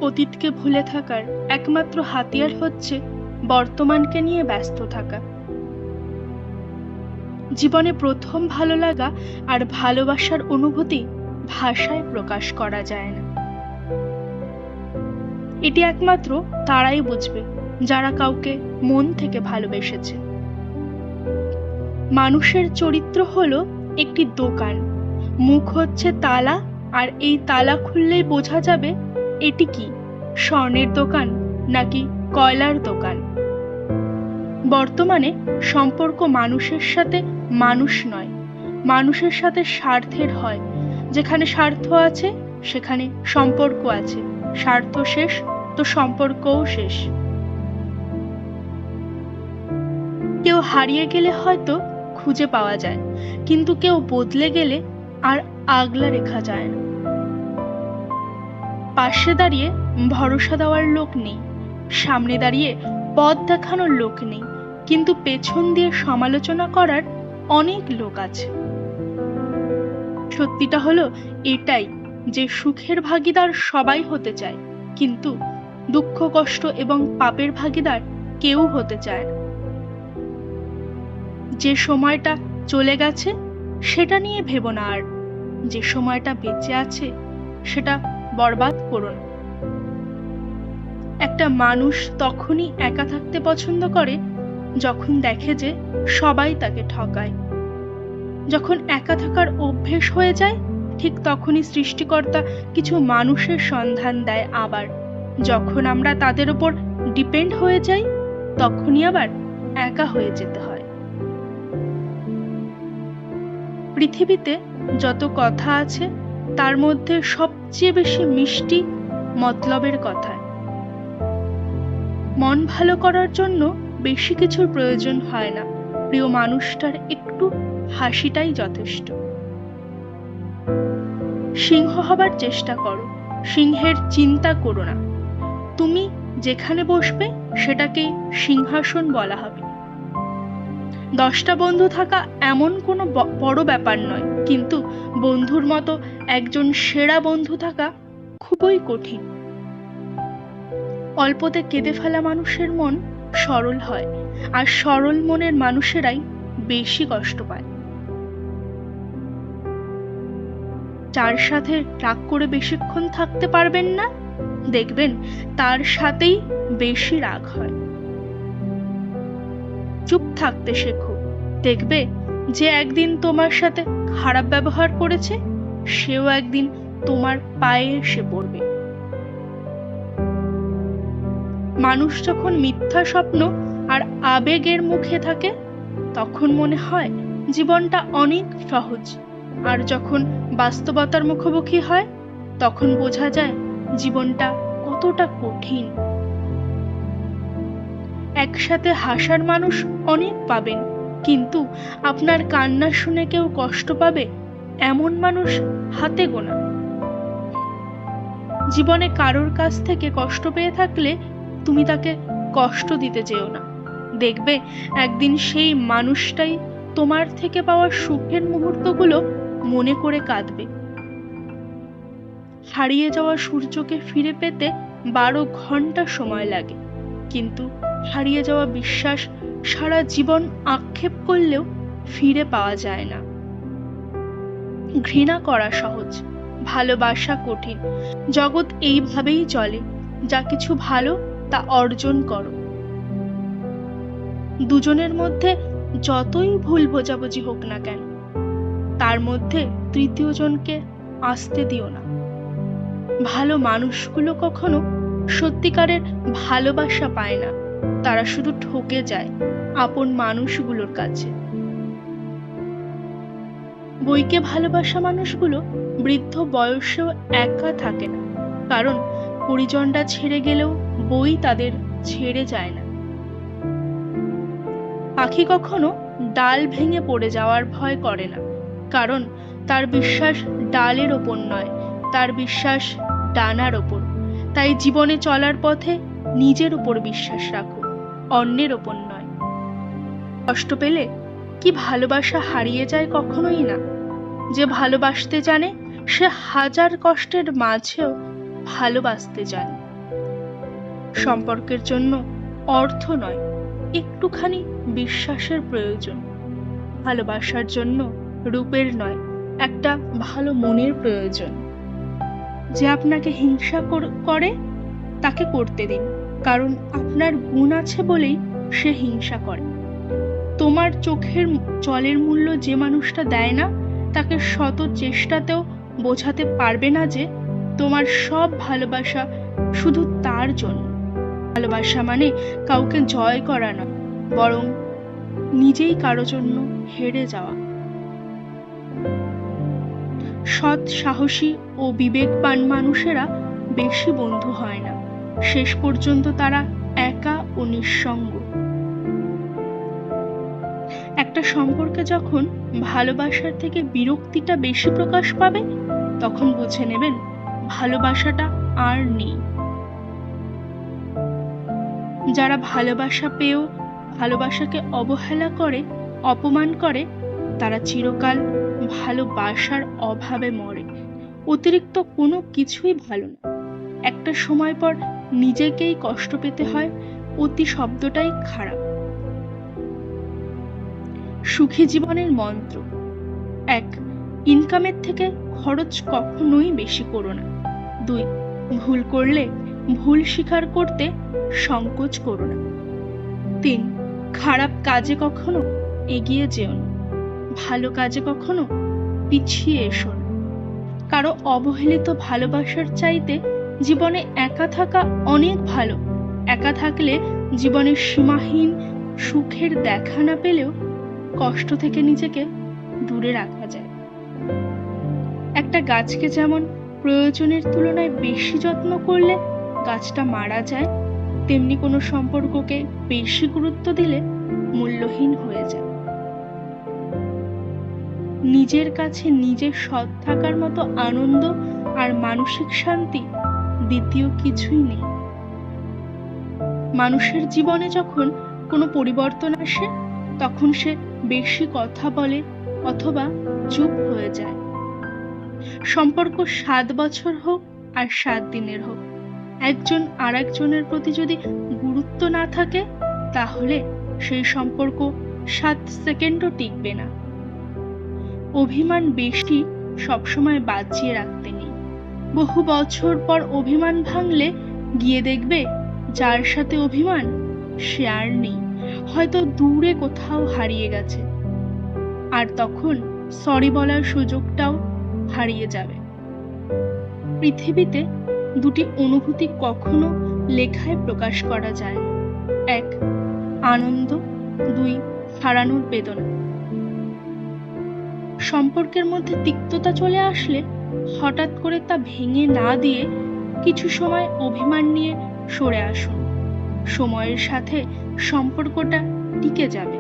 অতীতকে ভুলে থাকার একমাত্র হাতিয়ার হচ্ছে বর্তমানকে নিয়ে ব্যস্ত থাকা। জীবনে প্রথম ভালো লাগা আর ভালোবাসার অনুভূতি ভাষায় প্রকাশ করা যায় না। এটি একমাত্র তারাই বুঝবে যারা কাউকে মন থেকে ভালোবেসেছে। মানুষের চরিত্র হলো একটি দোকান, মুখ হচ্ছে তালা, আর এই তালা খুললেই বোঝা যাবে এটি কি স্বর্ণের দোকান নাকি কয়লার দোকান। বর্তমানে সম্পর্ক মানুষের সাথে মানুষ নয়, মানুষের সাথে স্বার্থের হয়। যেখানে স্বার্থ আছে সেখানে সম্পর্ক আছে, স্বার্থ শেষ তো সম্পর্কও শেষ। কেউ হারিয়ে গেলে হয়তো খুঁজে পাওয়া যায়, কিন্তু কেউ বদলে গেলে আর আগলা রেখা যায় না। পাশে দাঁড়িয়ে ভরসা দেওয়ার লোক নেই, সামনে দাঁড়িয়ে পথ দেখানোর লোক নেই, কিন্তু পেছন দিয়ে সমালোচনা করার অনেক লোক আছে। সত্যিটা হলো এটাই যে সুখের ভাগিদার সবাই হতে চায়, কিন্তু দুঃখ কষ্ট এবং পাপের ভাগিদার কেউ হতে চায় না। যে সময়টা চলে গেছে সেটা নিয়ে ভেবো না, আর যে সময়টা বেঁচে আছে সেটা বরবাদ করো না। একটা মানুষ তখনই একা থাকতে পছন্দ করে যখন দেখে যে সবাই তাকে ঠকায়। যখন একা থাকার অভ্যেস হয়ে যায় ঠিক তখনই সৃষ্টিকর্তা কিছু মানুষের সন্ধান দেয়। আবার যখন আমরা তাদের উপর ডিপেন্ড হয়ে যাই তখনই আবার একা হয়ে যেতে হয়। পৃথিবীতে যত কথা আছে তার মধ্যে সবচেয়ে বেশি মিষ্টি মতলবের কথা। মন ভালো করার জন্য বেশি কিছুর প্রয়োজন হয় না, প্রিয় মানুষটার একটু হাসিটাই যথেষ্ট। সিংহ হবার চেষ্টা করো, সিংহের চিন্তা করো না। তুমি যেখানে বসবে সেটাকেই সিংহাসন বলা হবে। 10টা বন্ধু থাকা এমন কোনো বড় ব্যাপার নয়, কিন্তু বন্ধুর মতো একজন সেরা বন্ধু থাকা খুবই কঠিন। অল্পতে কেঁদে ফেলা মানুষের মন সরল হয়, আর সরল মনের মানুষেরাই বেশি কষ্ট পায়। যার সাথে রাগ করে বেশিক্ষণ থাকতে পারবেন না, দেখবেন তার সাথেই বেশি রাগ হয়। চুপ থাকতে শেখো, দেখবে যে একদিন তোমার সাথে খারাপ ব্যবহার করেছে সেও একদিন তোমার পায়ে এসে পড়বে। মানুষ যখন মিথ্যা স্বপ্ন আর আবেগের মুখে থাকে তখন মনে হয় জীবনটা অনেক সহজ, আর যখন বাস্তবতার মুখোমুখি হয় তখন বোঝা যায় জীবনটা কতটা কঠিন। একসাথে হাসার মানুষ অনেক পাবেন, কিন্তু আপনার কান্না শুনে কেউ কষ্ট পাবে এমন মানুষ হাতে গোনা। জীবনে কারোর কাছ থেকে কষ্ট পেয়ে থাকলে তুমি তাকে কষ্ট দিতে যেও না, দেখবে একদিন সেই মানুষটাই তোমার থেকে পাওয়া সুখের মুহূর্তগুলো মনে করে কাঁদবে। হারিয়ে যাওয়া সূর্যকে ফিরে পেতে 12 ঘন্টা সময় লাগে, কিন্তু হারিয়ে যাওয়া বিশ্বাস সারা জীবন আক্ষেপ করলেও ফিরে পাওয়া যায় না। ঘৃণা করা সহজ, ভালোবাসা কঠিন। জগৎ এইভাবেই চলে, যা কিছু ভালো তা অর্জন করো। দুজনের মধ্যে যতই ভুল বোঝাবুঝি হোক না কেন, তার মধ্যে তৃতীয় জনকে আসতে দিও না। ভালো মানুষগুলো কখনো সত্যিকারের ভালোবাসা পায় না, তারা শুধু ঠকে যায় আপন মানুষগুলোর কাছে। বইকে ভালোবাসা মানুষগুলো বৃদ্ধ বয়সেও একা থাকে না, কারণ পরিজনরা ছেড়ে গেলেও বই তাদের ছেড়ে যায় না। পাখি কখনো ডাল ভেঙে পড়ে যাওয়ার ভয় করে না, কারণ তার বিশ্বাস ডালের ওপর নয়, তার বিশ্বাস ডানার ওপর। তাই জীবনে চলার পথে নিজের উপর বিশ্বাস রাখো, অন্যের ওপর নয়। কষ্ট পেলে কি ভালোবাসা হারিয়ে যায়? কখনোই না। যে ভালোবাসতে জানে সে হাজার কষ্টের মাঝেও ভালোবাসতে জানে। সম্পর্কের জন্য অর্থ নয়, একটুখানি বিশ্বাসের প্রয়োজন। ভালোবাসার জন্য রূপের নয়, একটা ভালো মনের প্রয়োজন। যে আপনাকে হিংসা করে তাকে করতে দিন, কারণ আপনার গুণ আছে বলেই সে হিংসা করে। তোমার চোখের জলের মূল্য যে মানুষটা দেয় না, তাকে শত চেষ্টাতেও বোঝাতে পারবে না যে তোমার সব ভালোবাসা শুধু তার জন্য। ভালোবাসা মানে কাউকে জয় করা নয়, বরং নিজেই কারো জন্য হেরে যাওয়া। সৎ, সাহসী ও বিবেকবান মানুষেরা বেশি বন্ধু হয় না, শেষ পর্যন্ত তারা একা ও নিঃসঙ্গ। একটা সম্পর্কে যখন ভালোবাসার থেকে বিরক্তিটা বেশি প্রকাশ পাবে, তখন বুঝে নেবেন ভালোবাসাটা আর নেই। যারা ভালোবাসা পেয়েও ভালোবাসাকে অবহেলা করে, অপমান করে, তারা চিরকাল ভালোবাসার অভাবে মরে। অতিরিক্ত কোনো কিছুই ভালো না। একটা সময় পর নিজেকেই কষ্ট পেতে হয়, অতি শব্দটাই খারাপ। সুখী জীবনের মন্ত্র: 1. ইনকামের থেকে খরচ কখনোই বেশি করো না। 2. ভুল করলে ভুল স্বীকার করতে সংকোচ করো না। 3. খারাপ কাজে কখনো এগিয়ে যেও না, ভালো কাজে কখনো পিছিয়ে এসো না। কারো অবহেলিত ভালোবাসার চাইতে জীবনে একা থাকা অনেক ভালো। একা থাকলে জীবনের সীমাহীন সুখের দেখা না পেলেও কষ্ট থেকে নিজেকে দূরে রাখা যায়। একটা গাছকে যেমন প্রয়োজনের তুলনায় বেশি যত্ন করলে গাছটা মারা যায়, তেমনি কোনো সম্পর্ককে বেশি গুরুত্ব দিলে মূল্যহীন হয়ে যায়। নিজের কাছে নিজে সৎ থাকার মতো আনন্দ আর মানসিক শান্তি দ্বিতীয় কিছুই নেই। মানুষের জীবনে যখন কোনো পরিবর্তন আসে, তখন সে বেশি কথা বলে অথবা চুপ হয়ে যায়। সম্পর্ক 7 বছর হোক আর 7 দিনের হোক, একজন আর একজনের প্রতি যদি গুরুত্ব না থাকে, তাহলে সেই সম্পর্ক 7 সেকেন্ডও টিকবে না। অভিমান বেশি সবসময় বাঁচিয়ে রাখতে নেই। বহু বছর পর অভিমান ভাঙলে গিয়ে দেখবে যার সাথে অভিমান সে আর নেই, হয়তো দূরে কোথাও হারিয়ে গেছে। আর তখন সরি বলার সুযোগটাও হারিয়ে যাবে। পৃথিবীতে দুটি অনুভূতি কখনো লেখায় প্রকাশ করা যায় না: 1. আনন্দ, 2. হারানোর বেদনা। সম্পর্কের মধ্যে তিক্ততা চলে আসলে হঠাৎ করে তা ভেঙে না দিয়ে কিছু সময় অভিমান নিয়ে সরে আসুন। সময়ের সাথে সম্পর্কটা টিকে যাবে।